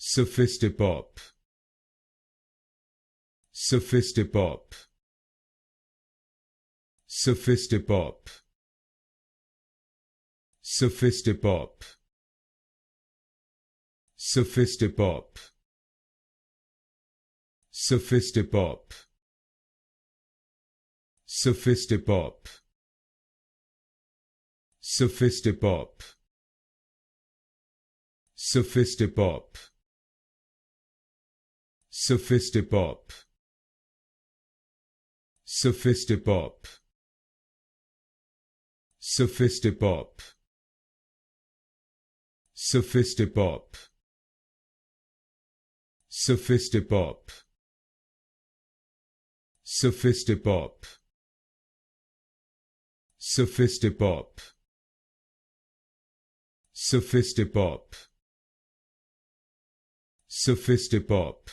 Sophisti-Pop, Sophisti-Pop, Sophisti-Pop, Sophisti-Pop, Sophisti-Pop, Sophisti-Pop, Sophisti-Pop, Sophisti-Pop, Sophisti-Pop, Sophisti-Pop, Sophisti-Pop, Sophisti-Pop, Sophisti-Pop, Sophisti-Pop, Sophisti-Pop, Sophisti-Pop, Sophisti-Pop, Sophisti-Pop,